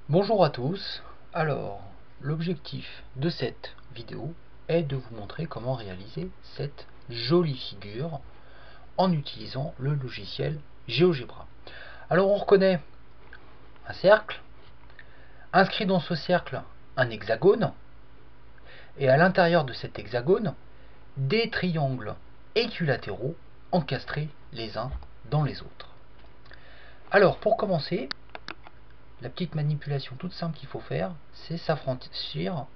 Bonjour à tous. Alors, l'objectif de cette vidéo est de vous montrer comment réaliser cette jolie figure en utilisant le logiciel GeoGebra. Alors, on reconnaît un cercle, inscrit dans ce cercle un hexagone, et à l'intérieur de cet hexagone, des triangles équilatéraux encastrés les uns dans les autres. Alors, pour commencer, la petite manipulation toute simple qu'il faut faire, c'est s'affranchir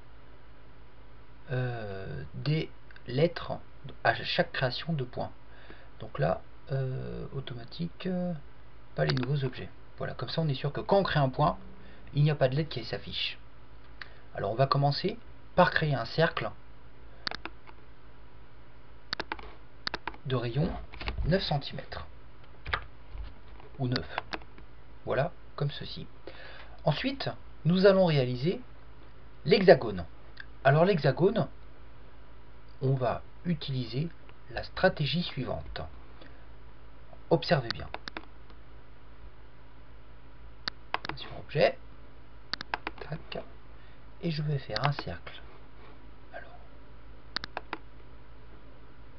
des lettres à chaque création de points. Donc là, automatique, pas les nouveaux objets. Voilà, comme ça on est sûr que quand on crée un point, il n'y a pas de lettre qui s'affiche. Alors on va commencer par créer un cercle de rayon 9 cm. Ou 9. Voilà, comme ceci. Ensuite, nous allons réaliser l'hexagone. Alors l'hexagone, on va utiliser la stratégie suivante. Observez bien. Sur objet, tac, et je vais faire un cercle. Alors,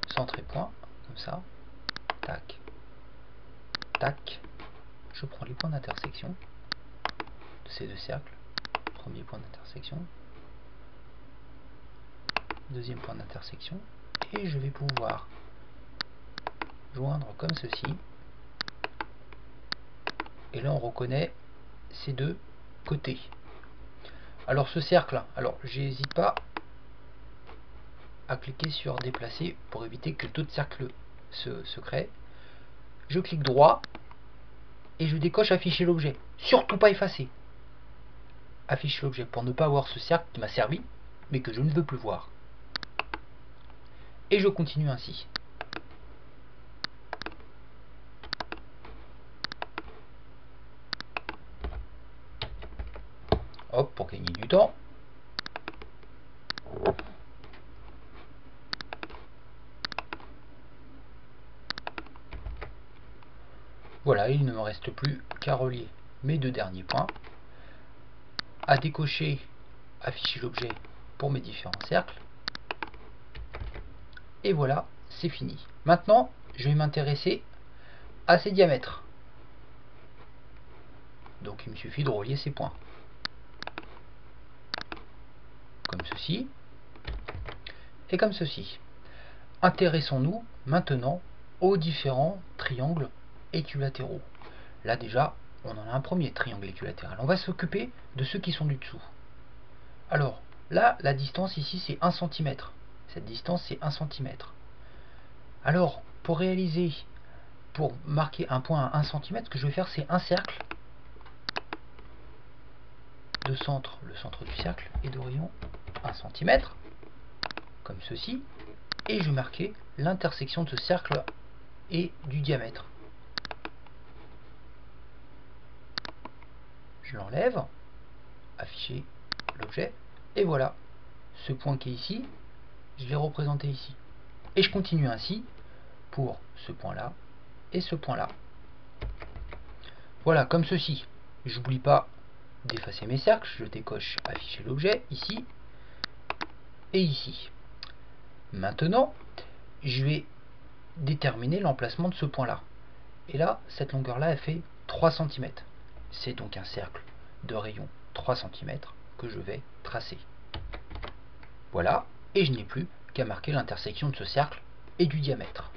centré point, comme ça, tac, tac. Je prends les points d'intersection de ces deux cercles. Premier point d'intersection, deuxième point d'intersection, et je vais pouvoir joindre comme ceci. Et là on reconnaît ces deux côtés. Alors ce cercle, alors j'hésite pas à cliquer sur déplacer pour éviter que tout cercle se crée. Je clique droit et je décoche afficher l'objet. Surtout pas effacer. Affiche l'objet pour ne pas avoir ce cercle qui m'a servi mais que je ne veux plus voir. Et je continue ainsi. Hop, pour gagner du temps. Voilà, il ne me reste plus qu'à relier mes deux derniers points, à décocher afficher l'objet pour mes différents cercles. Et voilà, c'est fini. Maintenant, je vais m'intéresser à ces diamètres. Donc il me suffit de relier ces points. Comme ceci. Et comme ceci. Intéressons-nous maintenant aux différents triangles équilatéraux. Là déjà, on en a un premier triangle équilatéral. On va s'occuper de ceux qui sont du dessous. Alors, là, la distance ici, c'est 1 cm. Cette distance, c'est 1 cm. Alors, pour marquer un point à 1 cm, ce que je vais faire, c'est un cercle de centre, le centre du cercle, et de rayon 1 cm, comme ceci, et je vais marquer l'intersection de ce cercle et du diamètre. Je l'enlève, afficher l'objet, et voilà, ce point qui est ici, je l'ai représenté ici. Et je continue ainsi pour ce point-là et ce point-là. Voilà, comme ceci. J'oublie pas d'effacer mes cercles, je décoche afficher l'objet ici et ici. Maintenant, je vais déterminer l'emplacement de ce point-là. Et là, cette longueur-là, elle fait 3 cm. C'est donc un cercle de rayon 3 cm que je vais tracer. Voilà, et je n'ai plus qu'à marquer l'intersection de ce cercle et du diamètre.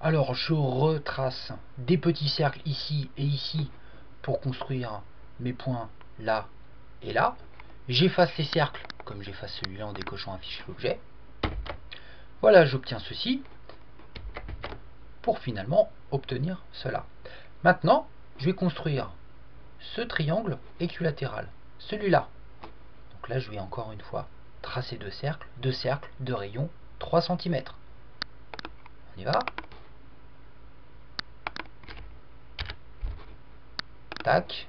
Alors je retrace des petits cercles ici et ici pour construire mes points là et là. J'efface les cercles comme j'efface celui-là en décochant afficher l'objet. Voilà, j'obtiens ceci pour finalement obtenir cela. Maintenant, je vais construire ce triangle équilatéral, celui-là. Donc là, je vais encore une fois tracer deux cercles de rayon 3 cm. On y va. Tac.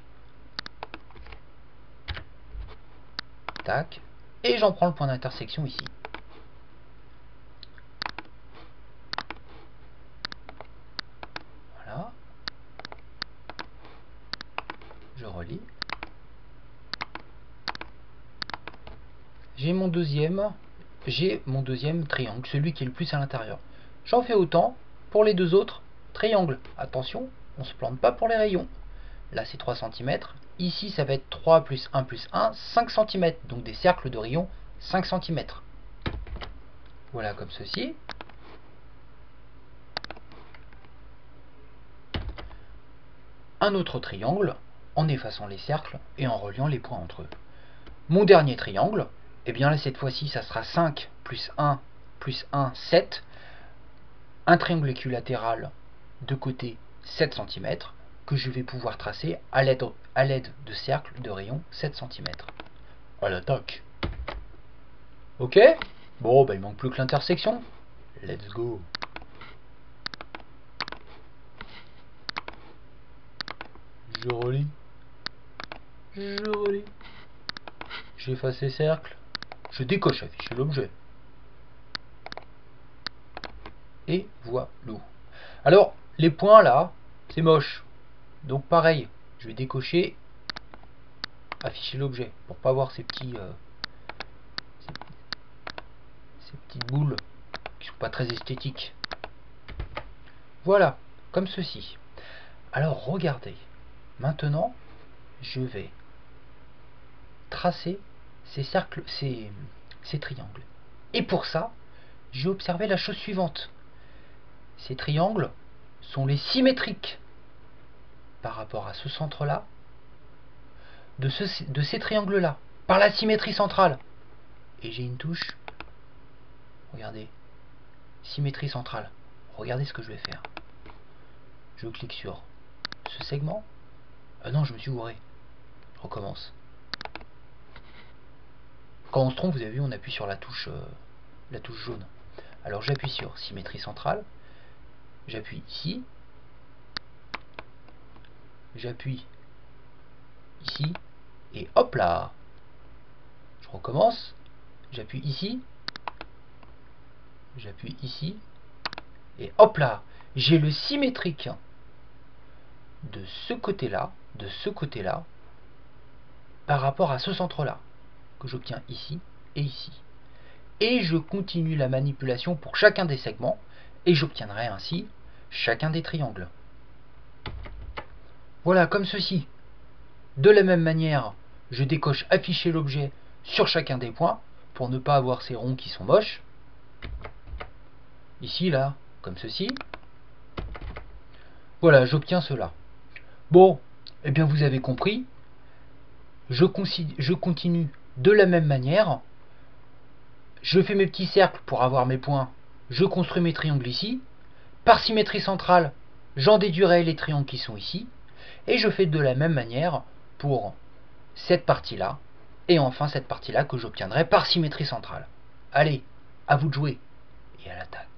Tac. Et j'en prends le point d'intersection ici. relie. J'ai mon deuxième triangle, celui qui est le plus à l'intérieur. J'en fais autant pour les deux autres triangles. Attention, on ne se plante pas pour les rayons. Là c'est 3 cm. Ici ça va être 3 plus 1 plus 1, 5 cm. Donc des cercles de rayons 5 cm. Voilà comme ceci. Un autre triangle en effaçant les cercles et en reliant les points entre eux. Mon dernier triangle, et bien là cette fois-ci ça sera 5 plus 1 plus 1, 7. Un triangle équilatéral de côté 7 cm que je vais pouvoir tracer à l'aide de cercles de rayon 7 cm. À l'attaque. Ok. Bon, bah il manque plus que l'intersection. Let's go. Je relie. Je relie. J'efface les cercles. Je décoche afficher l'objet. Et voilà. Alors, les points là, c'est moche. Donc pareil, je vais décocher afficher l'objet pour pas voir ces petites boules qui sont pas très esthétiques. Voilà, comme ceci. Alors regardez, maintenant je vais tracer ces cercles, ces triangles. Et pour ça, j'ai observé la chose suivante. Ces triangles sont les symétriques par rapport à ce centre-là, de ces triangles-là, par la symétrie centrale. Et j'ai une touche, regardez, symétrie centrale. Regardez ce que je vais faire. Je clique sur ce segment. Non, je me suis gouré. Je recommence. Quand on se trompe, vous avez vu, on appuie sur la touche jaune. Alors j'appuie sur symétrie centrale. J'appuie ici. J'appuie ici. Et hop là. Je recommence. J'appuie ici. J'appuie ici. Et hop là. J'ai le symétrique de ce côté-là, par rapport à ce centre-là, que j'obtiens ici et ici. Et je continue la manipulation pour chacun des segments, et j'obtiendrai ainsi chacun des triangles. Voilà, comme ceci. De la même manière, je décoche afficher l'objet sur chacun des points, pour ne pas avoir ces ronds qui sont moches. Ici, là, comme ceci. Voilà, j'obtiens cela. Bon, eh bien vous avez compris. Je continue de la même manière. Je fais mes petits cercles pour avoir mes points. Je construis mes triangles ici. Par symétrie centrale, j'en déduirai les triangles qui sont ici. Et je fais de la même manière pour cette partie-là. Et enfin cette partie-là que j'obtiendrai par symétrie centrale. Allez, à vous de jouer. Et à l'attaque.